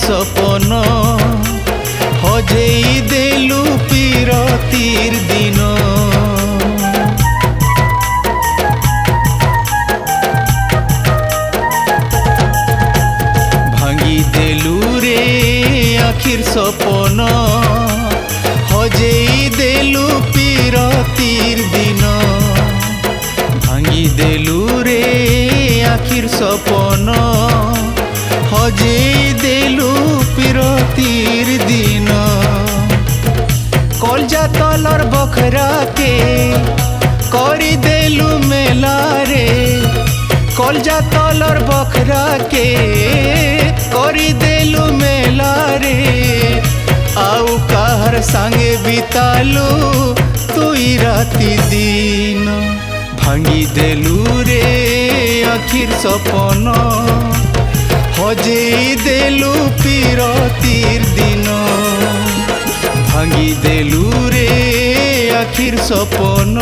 सपन हजेई देलु पीरतीर दिन भांगी देलु रे आखिर सपन हजेई देलु पीरतीर दिन भांगी देलु रे आखिर सपन हजेई देलु पीरतीर दिन कलजा तलर बखरा के करी देलु मेला रे कलजा तलर बखरा के करी देलु मेला रे आउ कहर संगे बितालु तुई राति दिन भांगी देलु रे आखिर सपन हजेई देलु पीरतीर दिन भांगी देलु रे आखिर सपन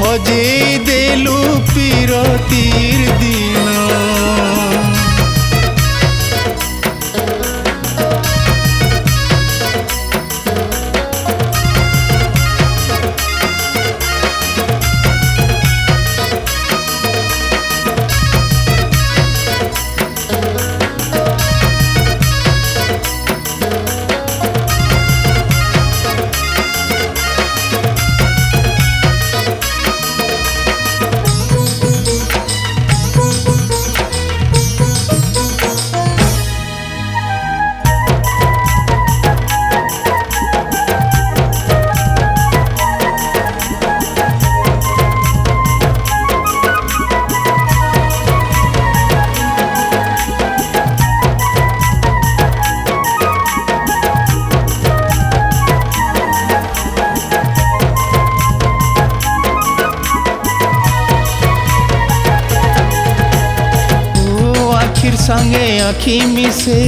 हजेई देलु पीरतीर दिन संगे आखि मिसे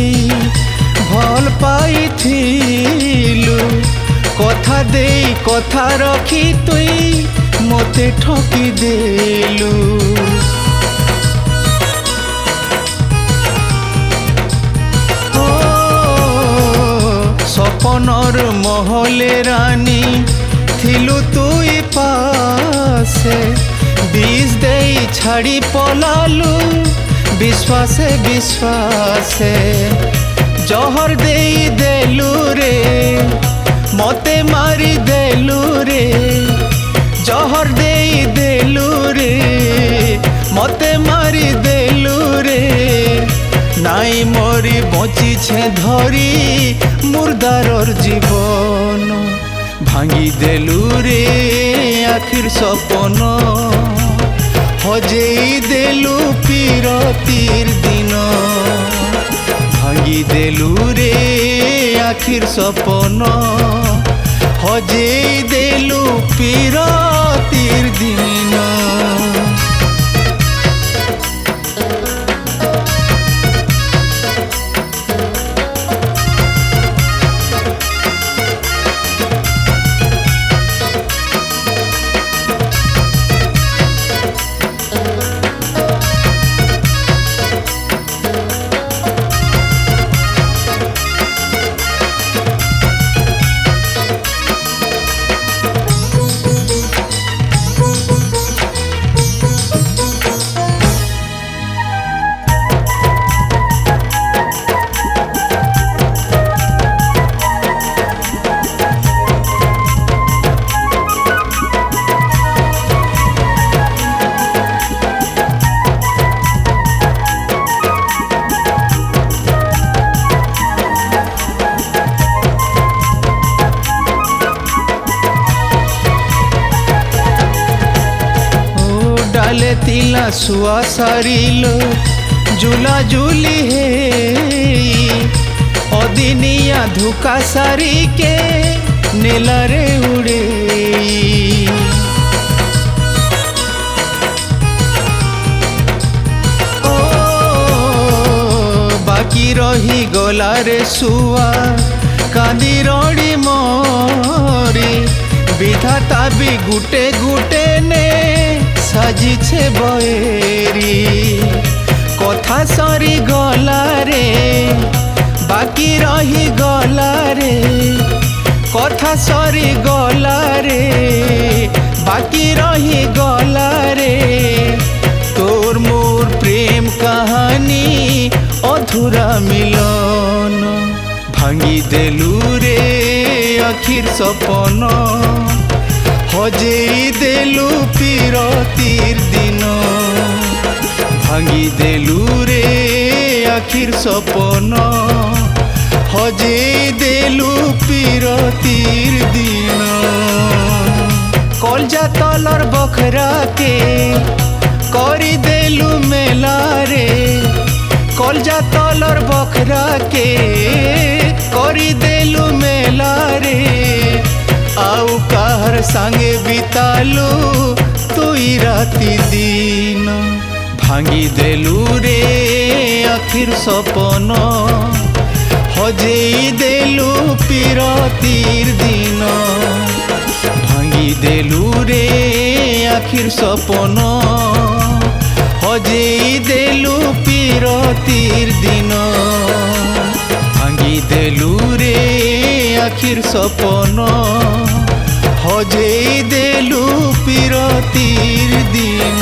भल पाइथिलु कथा दे कथा रखी तुई मते ठकी देलु ओ सपनर महले रानी थिलु तुई पासे बीज दे छाड़ी पलालु विश्वासे विश्वासे जहर दे देलु रे मते मारी देलु रे जहर दे देलु रे मते मारी देलु रे नाई मरी बची छे धरी मुर्दारर जीवन भांगी देलु रे आखिर सपन हजेई देलु पीरतीर दिन भांगी देलु रे आखिर सपन हजेई देलु पीरतीर दिन तिला सुआ सारिलो झूला झूली है अदिनिया धुका सारी के नेला रे उड़े ओ बाकी रही गला रे सुआ कांदी रड़ी मोरी विधाता भी गुटे गुटे ने साजी छे बएरी कथा सरी गला रे बाकी रही गला रे कथा सरी गला रे बाकी रही गला रे तोर मोर प्रेम कहानी अधूरा मिलन भांगी देलू रे आखिर सपन हजेई देलू पीरतीर दिन भांगी देलू रे आखिर सपन हजेई देलू पीरतीर दिन कलजा तलर बखरा के करी देलू मेला रे कलजा तलर बखरा के करी देलू मेला रे आउ कहर संगे बितालू तुई राति दिन भांगी देलू रे आखिर सपन हजेई देलू पीरतीर दिन भांगी देलू रे आखिर सपन हजेई देलू पीरतीर दिन भांगी देलू रे आखिर सपन हजेई देलू पीरतीर दिन।